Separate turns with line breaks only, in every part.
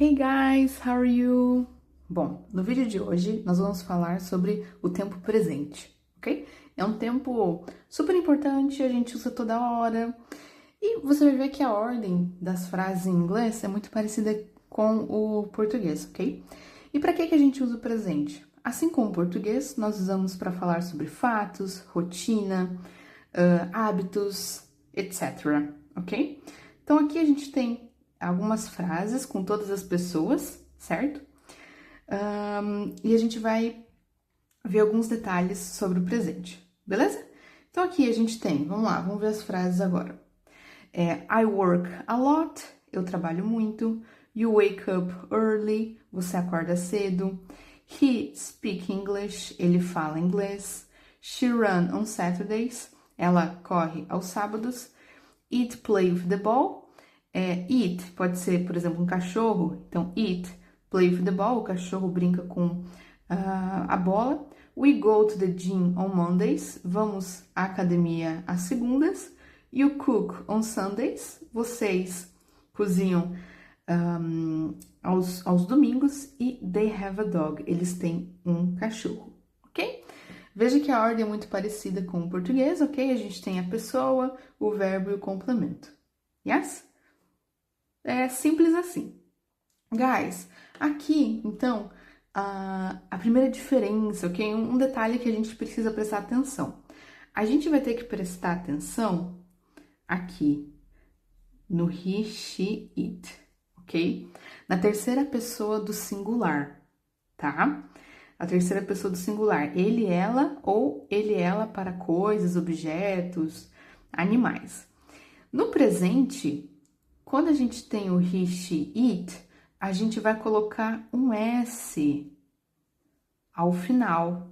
Hey guys, how are you? Bom, no vídeo de hoje nós vamos falar sobre o tempo presente, ok? É um tempo super importante, a gente usa toda hora e você vai ver que a ordem das frases em inglês é muito parecida com o português, ok? E para que a gente usa o presente? Assim como o português, nós usamos para falar sobre fatos, rotina, hábitos, etc, ok? Então aqui a gente tem algumas frases com todas as pessoas, certo? E a gente vai ver alguns detalhes sobre o presente, beleza? Então aqui a gente tem, vamos lá, vamos ver as frases agora. I work a lot, eu trabalho muito. You wake up early, você acorda cedo. He speak English, ele fala inglês. She run on Saturdays, ela corre aos sábados. It play with the ball. It pode ser, por exemplo, um cachorro. Então, it play with the ball. O cachorro brinca com a bola. We go to the gym on Mondays. Vamos à academia às segundas. You cook on Sundays. Vocês cozinham aos domingos. E they have a dog. Eles têm um cachorro, ok? Veja que a ordem é muito parecida com o português, ok? A gente tem a pessoa, o verbo e o complemento. Yes? É simples assim. Guys, aqui, então, a primeira diferença, ok? Um detalhe que a gente precisa prestar atenção. A gente vai ter que prestar atenção aqui no he, she, it, ok? Na terceira pessoa do singular, tá? A terceira pessoa do singular, ele, ela ou ele, ela para coisas, objetos, animais. No presente, quando a gente tem o he, she, it, a gente vai colocar um S ao final,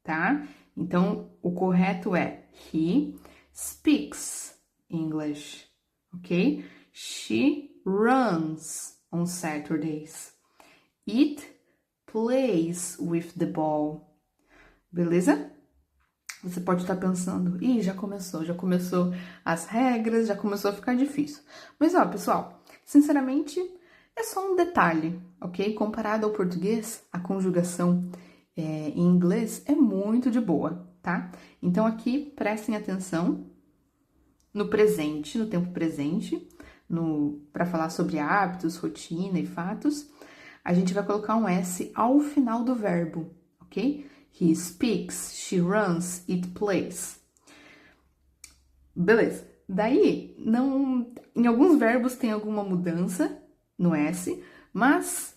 tá? Então, o correto é he speaks English, ok? She runs on Saturdays. It plays with the ball. Beleza? Você pode estar pensando, já começou as regras, já começou a ficar difícil. Mas ó, pessoal, sinceramente, é só um detalhe, ok? Comparado ao português, a conjugação em inglês é muito de boa, tá? Então aqui, prestem atenção no presente, no tempo presente, para falar sobre hábitos, rotina e fatos. A gente vai colocar um S ao final do verbo, ok? He speaks, she runs, it plays. Beleza. Daí, em alguns verbos tem alguma mudança no S, mas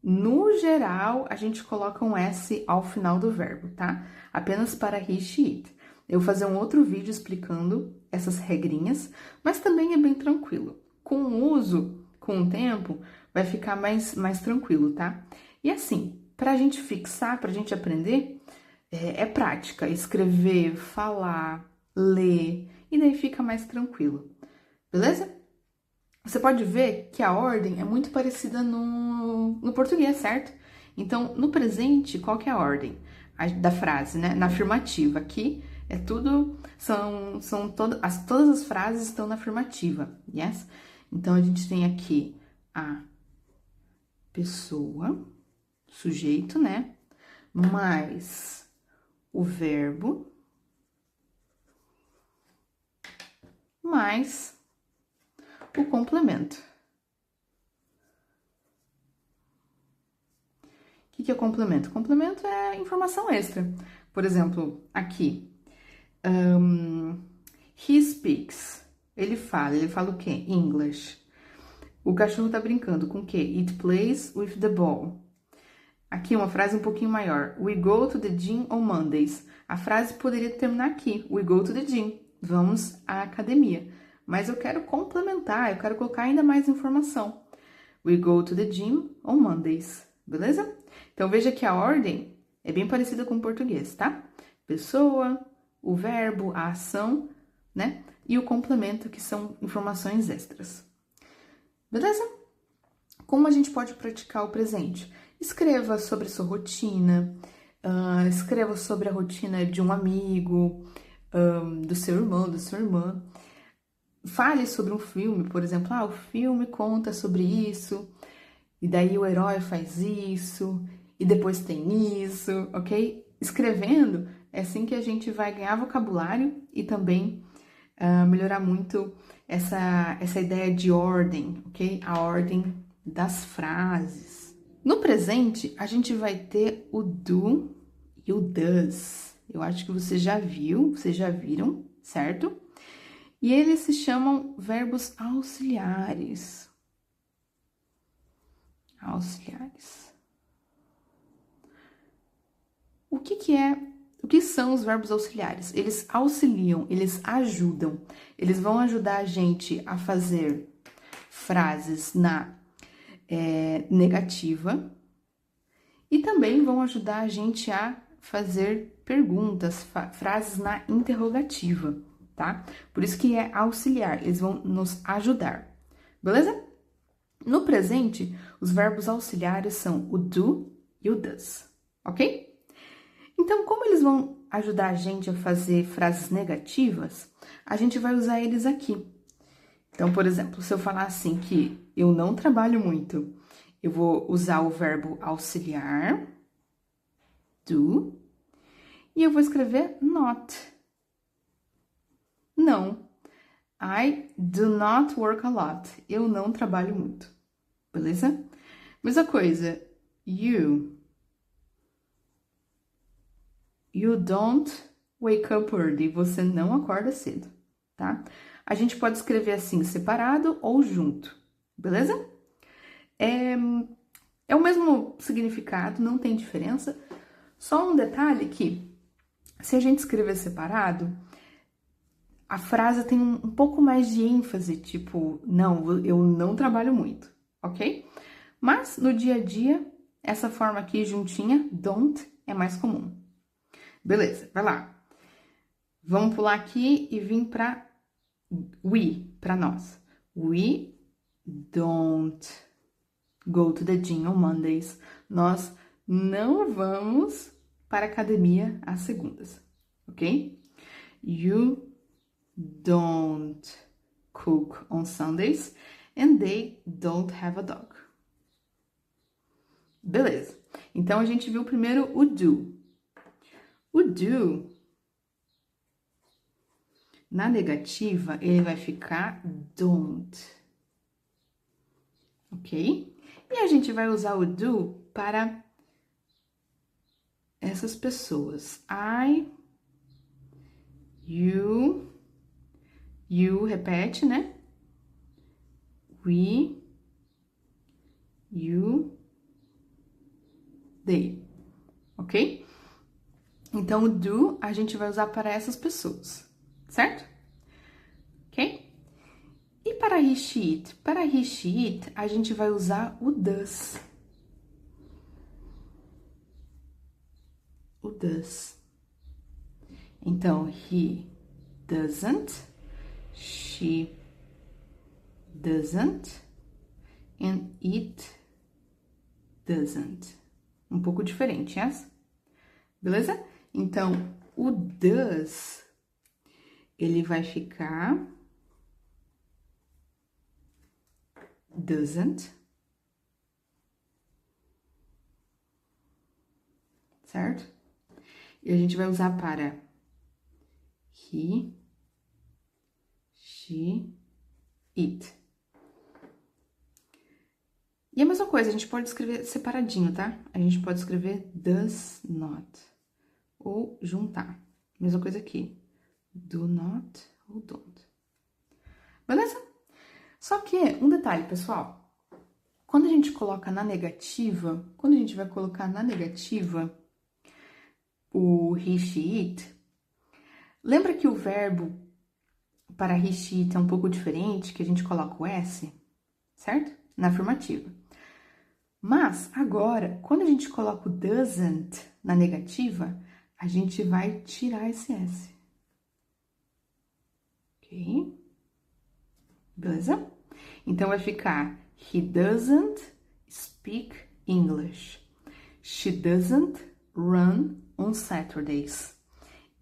no geral a gente coloca um S ao final do verbo, tá? Apenas para he, she, it. Eu vou fazer um outro vídeo explicando essas regrinhas, mas também é bem tranquilo. Com o uso, com o tempo, vai ficar mais tranquilo, tá? E assim, pra gente fixar, pra gente aprender, é prática. Escrever, falar, ler, e daí fica mais tranquilo. Beleza? Você pode ver que a ordem é muito parecida no português, certo? Então, no presente, qual que é a ordem da frase, né? Na afirmativa. Aqui é tudo, todas as frases estão na afirmativa, yes? Então, a gente tem aqui a pessoa, sujeito, né? Mais o verbo, mais o complemento. O que é complemento? Complemento é informação extra. Por exemplo, aqui, he speaks. Ele fala o quê? English. O cachorro tá brincando com o quê? It plays with the ball. Aqui uma frase um pouquinho maior. We go to the gym on Mondays. A frase poderia terminar aqui. We go to the gym. Vamos à academia. Mas eu quero complementar, eu quero colocar ainda mais informação. We go to the gym on Mondays. Beleza? Então veja que a ordem é bem parecida com o português, tá? Pessoa, o verbo, a ação, né? E o complemento, que são informações extras. Beleza? Como a gente pode praticar o presente? Escreva sobre sua rotina, escreva sobre a rotina de um amigo, do seu irmão, da sua irmã. Fale sobre um filme, por exemplo, o filme conta sobre isso. e daí o herói faz isso, e depois tem isso, ok? Escrevendo é assim que a gente vai ganhar vocabulário e também melhorar muito essa ideia de ordem, ok? A ordem das frases. No presente, a gente vai ter o do e o does. Eu acho que você já viu, vocês já viram, certo? E eles se chamam verbos auxiliares. Auxiliares. O que são os verbos auxiliares? Eles auxiliam, eles ajudam. Eles vão ajudar a gente a fazer frases na negativa e também vão ajudar a gente a fazer perguntas, frases na interrogativa, tá? Por isso que é auxiliar, eles vão nos ajudar, beleza? No presente, os verbos auxiliares são o do e o does, ok? Então, como eles vão ajudar a gente a fazer frases negativas, a gente vai usar eles aqui. Então, por exemplo, se eu falar assim que eu não trabalho muito, eu vou usar o verbo auxiliar, do, e eu vou escrever not. Não. I do not work a lot. Eu não trabalho muito. Beleza? Mesma coisa. You don't wake up early. Você não acorda cedo, tá? A gente pode escrever assim, separado ou junto. Beleza? É o mesmo significado, não tem diferença. Só um detalhe que, se a gente escrever separado, a frase tem um pouco mais de ênfase, tipo, não, eu não trabalho muito, ok? Mas, no dia a dia, essa forma aqui juntinha, don't, é mais comum. Beleza, vai lá. Vamos pular aqui e vir para we, para nós. We don't go to the gym on Mondays. Nós não vamos para a academia às segundas, ok? You don't cook on Sundays and they don't have a dog. Beleza. Então, a gente viu primeiro o do. O do, na negativa, ele vai ficar don't. Ok? E a gente vai usar o do para essas pessoas. I, you, repete, né? We, you, they. Ok? Então, o do a gente vai usar para essas pessoas, certo? Ok? E para he, she, it? Para he, she, it, a gente vai usar o does. O does. Então, he doesn't, she doesn't, and it doesn't. Um pouco diferente, yes? Beleza? Então, o does, ele vai ficar doesn't, certo? E a gente vai usar para he, she, it. E a mesma coisa, a gente pode escrever separadinho, tá? A gente pode escrever does not. Ou juntar. Mesma coisa aqui. Do not ou don't. Beleza? Só que, um detalhe, pessoal. Quando a gente coloca na negativa, quando a gente vai colocar na negativa o he, she, it, lembra que o verbo para he, she, it é um pouco diferente, que a gente coloca o S, certo? Na afirmativa. Mas, agora, quando a gente coloca o doesn't na negativa, a gente vai tirar esse S. Ok? Beleza? Então, vai ficar he doesn't speak English. She doesn't run on Saturdays.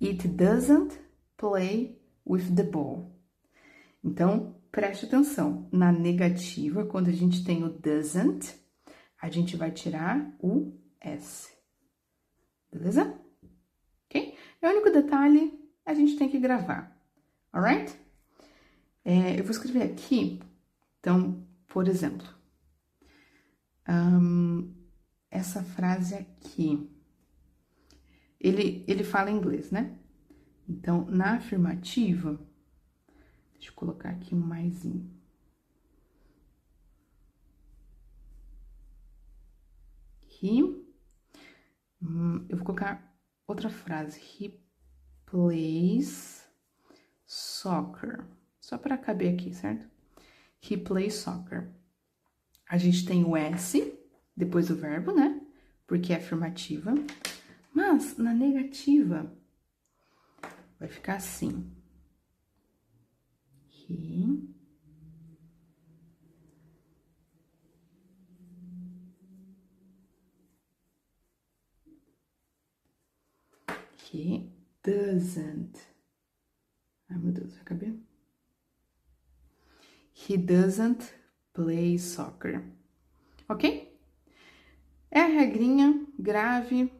It doesn't play with the ball. Então, preste atenção. Na negativa, quando a gente tem o doesn't, a gente vai tirar o S. Beleza? Ok? É o único detalhe, a gente tem que gravar. Alright? Eu vou escrever aqui, então, por exemplo, essa frase aqui, ele fala inglês, né? Então, na afirmativa, deixa eu colocar aqui um maisinho. Eu vou colocar outra frase. He plays soccer. Só para caber aqui, certo? He plays soccer. A gente tem o S, depois do verbo, né? Porque é afirmativa. Mas, na negativa, vai ficar assim. He doesn't. Ai, meu Deus, vai caber? He doesn't play soccer. Ok? É a regrinha, grave,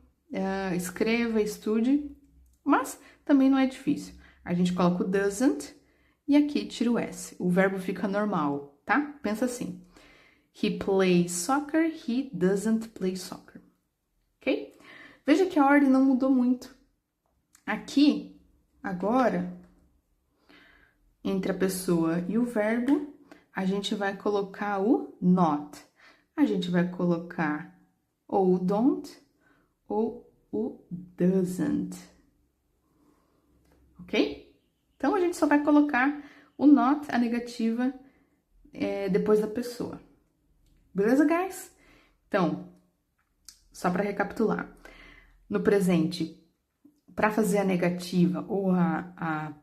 escreva, estude, mas também não é difícil. A gente coloca o doesn't e aqui tira o S. O verbo fica normal, tá? Pensa assim. He plays soccer, he doesn't play soccer. Ok? Veja que a ordem não mudou muito. Aqui, agora, entre a pessoa e o verbo, a gente vai colocar o not. A gente vai colocar ou o don't ou o doesn't. Ok? Então, a gente só vai colocar o not, a negativa, depois da pessoa. Beleza, guys? Então, só para recapitular. No presente, para fazer a negativa ou a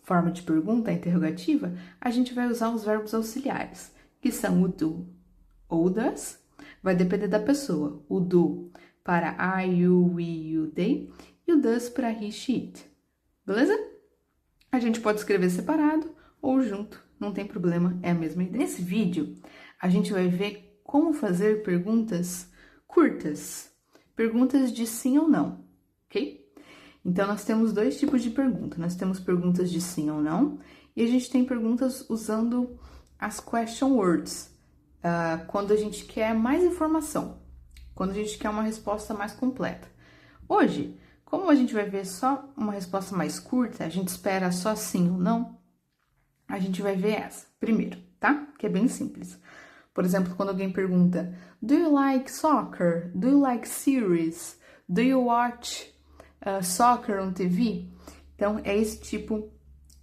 forma de pergunta, a interrogativa, a gente vai usar os verbos auxiliares, que são o do ou does, vai depender da pessoa. O do para I, you, we, you, they, e o does para he, she, it. Beleza? A gente pode escrever separado ou junto, não tem problema, é a mesma ideia. Nesse vídeo, a gente vai ver como fazer perguntas curtas, perguntas de sim ou não, ok? Então, nós temos dois tipos de pergunta. Nós temos perguntas de sim ou não, e a gente tem perguntas usando as question words, quando a gente quer mais informação, quando a gente quer uma resposta mais completa. Hoje, como a gente vai ver só uma resposta mais curta, a gente espera só sim ou não, a gente vai ver essa primeiro, tá? Que é bem simples. Por exemplo, quando alguém pergunta, do you like soccer? Do you like series? Do you watch soccer on TV? Então, é esse tipo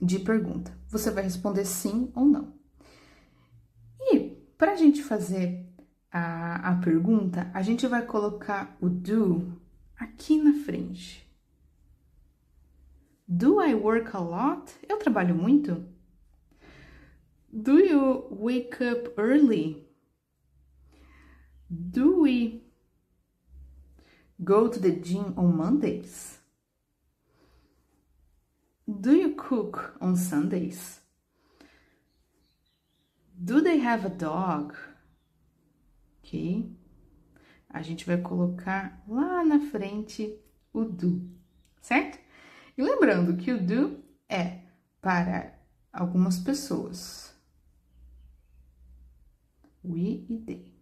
de pergunta. Você vai responder sim ou não. E, para a gente fazer a pergunta, a gente vai colocar o do aqui na frente. Do I work a lot? Eu trabalho muito? Do you wake up early? Do we go to the gym on Mondays? Do you cook on Sundays? Do they have a dog? Ok? A gente vai colocar lá na frente o do, certo? E lembrando que o do é para algumas pessoas. We e they.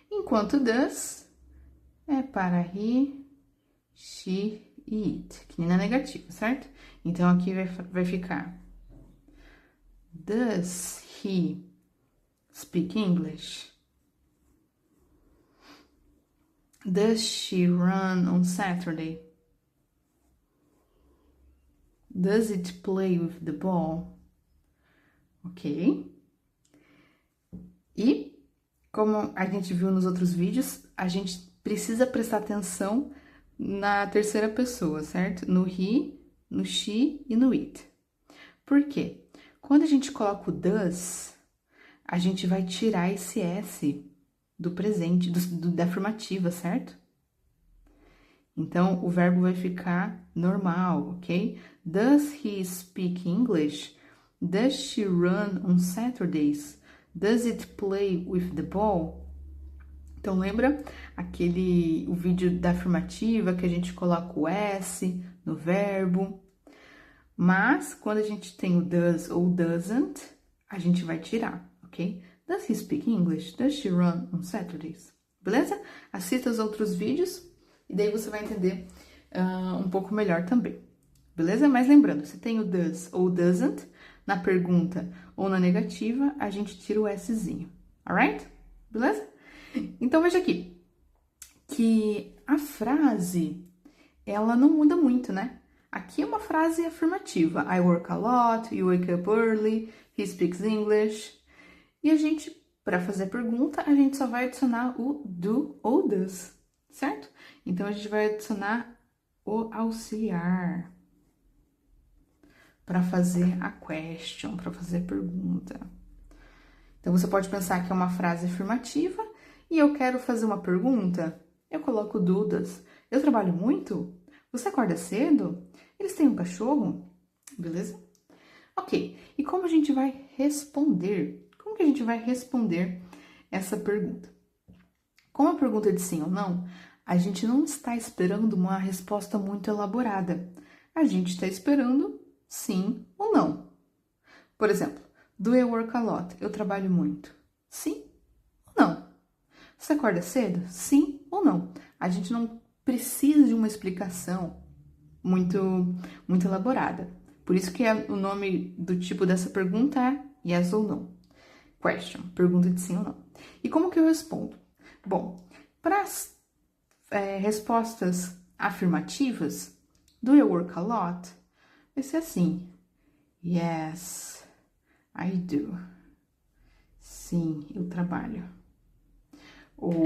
Enquanto does é para he, she e it, que nem na negativa, certo? Então, aqui vai ficar does he speak English? Does she run on Saturday? Does it play with the ball? Ok? E, como a gente viu nos outros vídeos, a gente precisa prestar atenção na terceira pessoa, certo? No he, no she e no it. Por quê? Quando a gente coloca o does, a gente vai tirar esse S do presente, da afirmativa, certo? Então, o verbo vai ficar normal, ok? Does he speak English? Does she run on Saturdays? Does it play with the ball? Então, lembra o vídeo da afirmativa que a gente coloca o S no verbo? Mas, quando a gente tem o does ou doesn't, a gente vai tirar, ok? Does he speak English? Does she run on Saturdays? Beleza? Assista os outros vídeos e daí você vai entender um pouco melhor também. Beleza? Mas lembrando, se tem o does ou doesn't, na pergunta ou na negativa, a gente tira o Szinho. Alright? Beleza? Então, veja aqui, que a frase, ela não muda muito, né? Aqui é uma frase afirmativa. I work a lot, you wake up early, he speaks English. E a gente, para fazer a pergunta, a gente só vai adicionar o do ou does, certo? Então, a gente vai adicionar o auxiliar para fazer a question, para fazer a pergunta. Então, você pode pensar que é uma frase afirmativa e eu quero fazer uma pergunta, eu coloco dudas. Eu trabalho muito? Você acorda cedo? Eles têm um cachorro? Beleza? Ok, e como a gente vai responder? Como que a gente vai responder essa pergunta? Como a pergunta é de sim ou não, a gente não está esperando uma resposta muito elaborada. A gente está esperando sim ou não. Por exemplo, do I work a lot? Eu trabalho muito. Sim ou não? Você acorda cedo? Sim ou não? A gente não precisa de uma explicação muito elaborada. Por isso que o nome do tipo dessa pergunta é yes ou no. Question, pergunta de sim ou não. E como que eu respondo? Bom, para as respostas afirmativas, do you work a lot? Vai ser assim, yes, I do. Sim, eu trabalho. Ou,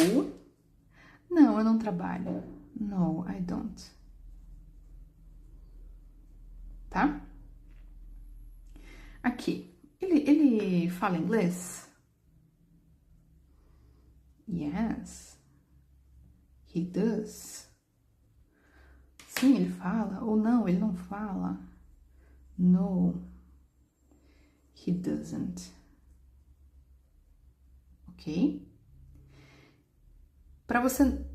não, eu não trabalho. No, I don't. Tá? Aqui, ele fala inglês? Yes, he does. Sim, ele fala. Ou não, ele não fala. No, he doesn't. Ok? Para você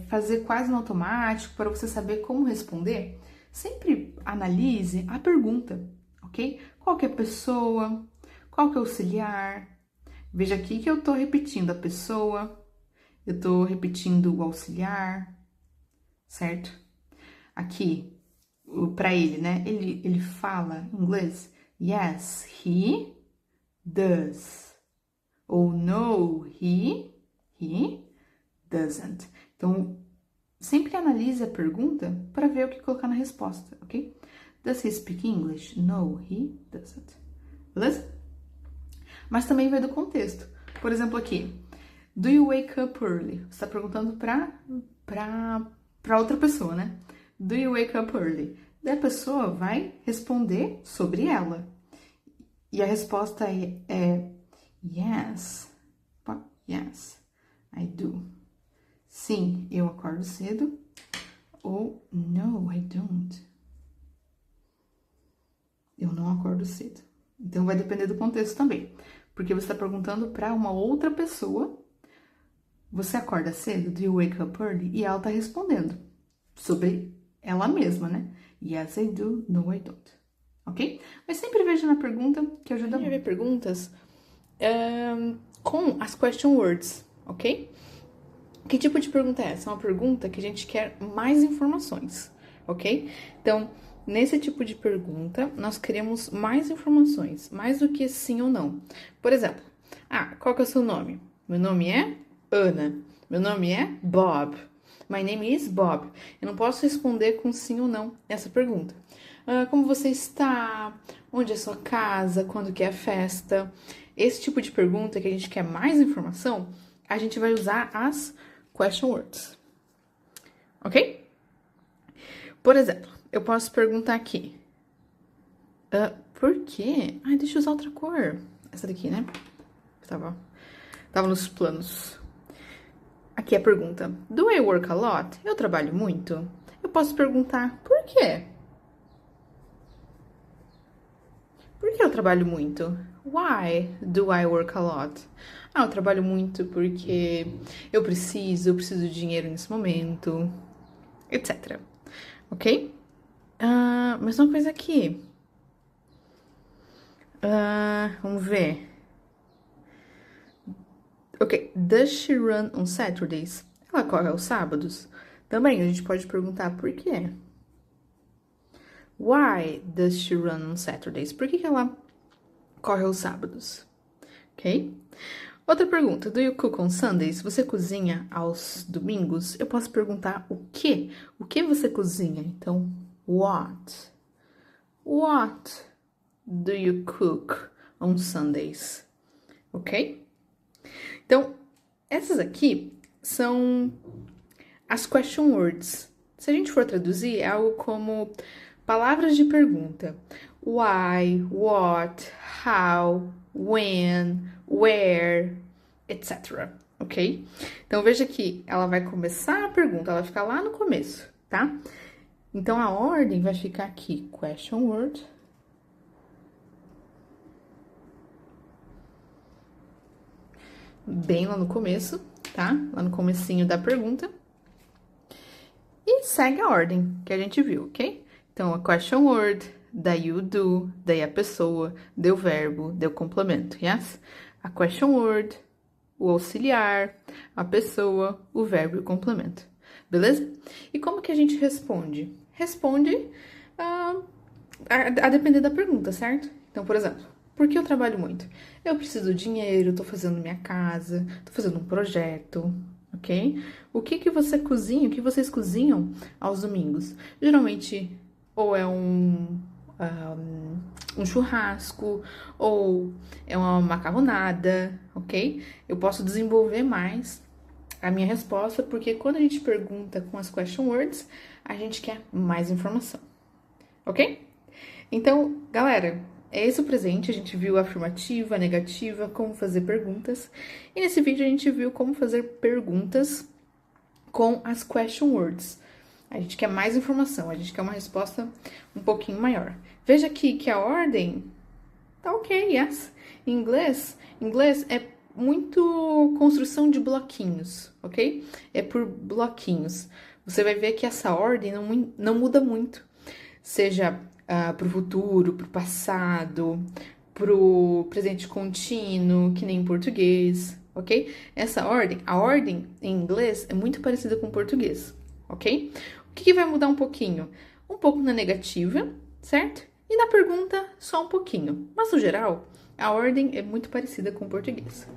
fazer quase no automático, para você saber como responder, sempre analise a pergunta, ok? Qual que é a pessoa? Qual que é o auxiliar? Veja aqui que eu tô repetindo a pessoa, eu tô repetindo o auxiliar, certo? Aqui, para ele, né? Ele fala inglês. Yes, he does. Ou no, he doesn't. Então, sempre analise a pergunta para ver o que colocar na resposta, ok? Does he speak English? No, he doesn't. Beleza? Mas também vai do contexto. Por exemplo, aqui. Do you wake up early? Você está perguntando para outra pessoa, né? Do you wake up early? Daí a pessoa vai responder sobre ela. E a resposta é yes. Yes, I do. Sim, eu acordo cedo. Ou no, I don't. Eu não acordo cedo. Então, vai depender do contexto também. Porque você está perguntando para uma outra pessoa. Você acorda cedo? Do you wake up early? E ela está respondendo sobre ela mesma, né? Yes, I do. No, I don't. Ok? Mas sempre veja na pergunta que ajuda muito. A ver perguntas com as question words, ok? Que tipo de pergunta é essa? É uma pergunta que a gente quer mais informações, ok? Então, nesse tipo de pergunta, nós queremos mais informações, mais do que sim ou não. Por exemplo, qual que é o seu nome? Meu nome é Ana. Meu nome é Bob. My name is Bob. Eu não posso responder com sim ou não essa pergunta. Como você está? Onde é a sua casa? Quando que é a festa? Esse tipo de pergunta que a gente quer mais informação, a gente vai usar as question words. Ok? Por exemplo, eu posso perguntar aqui. Por quê? Deixa eu usar outra cor. Essa daqui, né? Tava nos planos. Aqui é a pergunta. Do I work a lot? Eu trabalho muito? Eu posso perguntar, por quê? Por que eu trabalho muito? Why do I work a lot? Ah, eu trabalho muito porque eu preciso de dinheiro nesse momento, etc. Ok? Mas uma coisa aqui. Vamos ver. Ok, does she run on Saturdays? Ela corre aos sábados? Também a gente pode perguntar por quê. Why does she run on Saturdays? Por que ela corre aos sábados? Ok? Outra pergunta, do you cook on Sundays? Você cozinha aos domingos? Eu posso perguntar o quê? O que você cozinha? Então, what? What do you cook on Sundays? Ok? Então, essas aqui são as question words. Se a gente for traduzir, é algo como palavras de pergunta. Why, what, how, when, where, etc. Ok? Então, veja que ela vai começar a pergunta, ela vai ficar lá no começo, tá? Então, a ordem vai ficar aqui, question word. Bem lá no começo, tá? Lá no comecinho da pergunta. E segue a ordem que a gente viu, ok? Então, a question word, daí o do, daí a pessoa, deu verbo, deu complemento, yes? A question word, o auxiliar, a pessoa, o verbo e o complemento, beleza? E como que a gente responde? Responde a depender da pergunta, certo? Então, por exemplo, por que eu trabalho muito? Eu preciso de dinheiro, tô fazendo minha casa, tô fazendo um projeto, ok? O que você cozinha, o que vocês cozinham aos domingos? Geralmente, ou é um churrasco, ou é uma macarronada, ok? Eu posso desenvolver mais a minha resposta, porque quando a gente pergunta com as question words, a gente quer mais informação, ok? Então, galera, é esse o presente. A gente viu a afirmativa, a negativa, como fazer perguntas. E nesse vídeo a gente viu como fazer perguntas com as question words. A gente quer mais informação, a gente quer uma resposta um pouquinho maior. Veja aqui que a ordem tá ok, yes. Em inglês é muito construção de bloquinhos, ok? É por bloquinhos. Você vai ver que essa ordem não muda muito. Seja pro futuro, pro passado, pro presente contínuo, que nem em português, ok? Essa ordem, a ordem em inglês é muito parecida com o português, ok? O que vai mudar um pouquinho? Um pouco na negativa, certo? E na pergunta, só um pouquinho. Mas, no geral, a ordem é muito parecida com o português.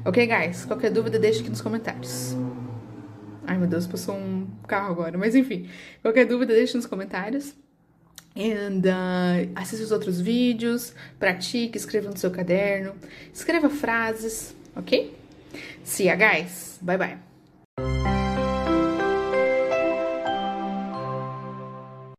Ok, guys? Qualquer dúvida, deixa aqui nos comentários. Ai, meu Deus, passou um carro agora. Mas, enfim, qualquer dúvida, deixa nos comentários. Assista os outros vídeos, pratique, escreva no seu caderno, escreva frases, ok? See ya, guys. Bye, bye.